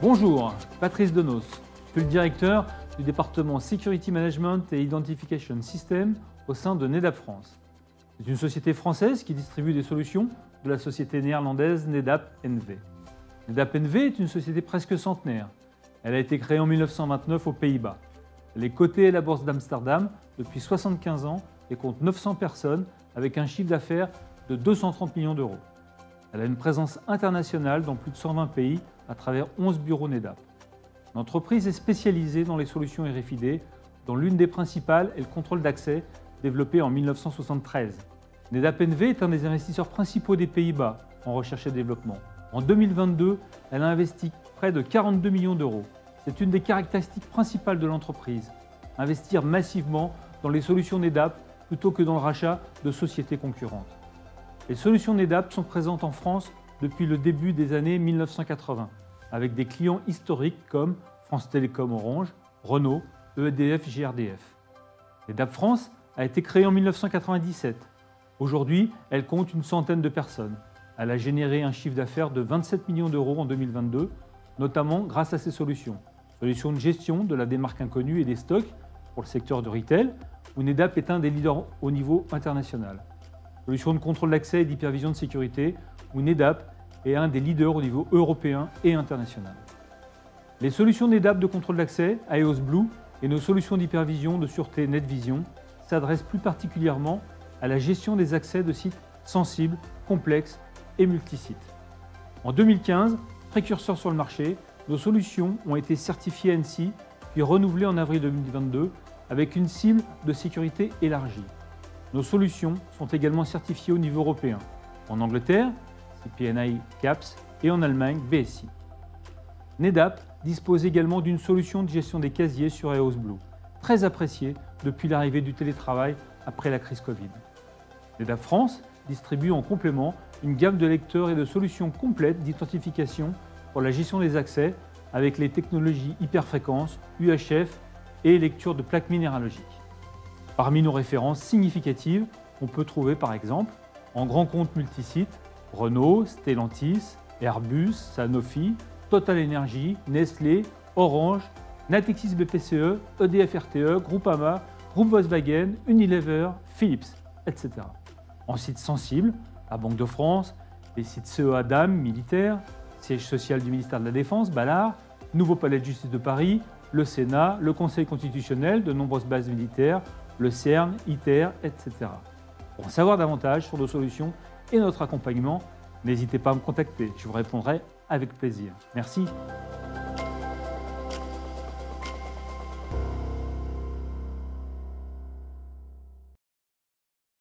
Bonjour, Patrice Denos. Je suis le directeur du département Security Management et Identification System au sein de NEDAP France. C'est une société française qui distribue des solutions de la société néerlandaise NEDAP NV. NEDAP NV est une société presque centenaire. Elle a été créée en 1929 aux Pays-Bas. Elle est cotée à la bourse d'Amsterdam depuis 75 ans et compte 900 personnes avec un chiffre d'affaires de 230 millions d'euros. Elle a une présence internationale dans plus de 120 pays à travers 11 bureaux NEDAP. L'entreprise est spécialisée dans les solutions RFID, dont l'une des principales est le contrôle d'accès, développé en 1973. NEDAP NV est un des investisseurs principaux des Pays-Bas en recherche et développement. En 2022, elle a investi près de 42 millions d'euros. C'est une des caractéristiques principales de l'entreprise, investir massivement dans les solutions NEDAP plutôt que dans le rachat de sociétés concurrentes. Les solutions NEDAP sont présentes en France depuis le début des années 1980, avec des clients historiques comme France Télécom Orange, Renault, EDF, GRDF. NEDAP France a été créée en 1997. Aujourd'hui, elle compte une centaine de personnes. Elle a généré un chiffre d'affaires de 27 millions d'euros en 2022, notamment grâce à ses solutions. Solutions de gestion de la démarque inconnue et des stocks pour le secteur de retail, où NEDAP est un des leaders au niveau international. Solutions de contrôle d'accès et d'hypervision de sécurité, où NEDAP est un des leaders au niveau européen et international. Les solutions NEDAP de contrôle d'accès, Aeos Blue, et nos solutions d'hypervision de sûreté NetVision s'adressent plus particulièrement à la gestion des accès de sites sensibles, complexes et multisites. En 2015, précurseurs sur le marché, nos solutions ont été certifiées ANSI, puis renouvelées en avril 2022 avec une cible de sécurité élargie. Nos solutions sont également certifiées au niveau européen, en Angleterre, CPNI CAPS, et en Allemagne, BSI. NEDAP dispose également d'une solution de gestion des casiers sur Aeos Blue, très appréciée depuis l'arrivée du télétravail après la crise Covid. NEDAP France distribue en complément une gamme de lecteurs et de solutions complètes d'identification pour la gestion des accès avec les technologies hyperfréquence, UHF et lecture de plaques minéralogiques. Parmi nos références significatives, on peut trouver par exemple en grand compte multisite Renault, Stellantis, Airbus, Sanofi, Total Energy, Nestlé, Orange, Natixis BPCE, EDF RTE, Groupama, Groupe Volkswagen, Unilever, Philips, etc. En sites sensibles, la Banque de France, les sites CEA DAM militaires, siège social du ministère de la Défense, Ballard, Nouveau Palais de Justice de Paris, le Sénat, le Conseil constitutionnel, de nombreuses bases militaires, le CERN, ITER, etc. Pour en savoir davantage sur nos solutions et notre accompagnement, n'hésitez pas à me contacter, je vous répondrai avec plaisir. Merci.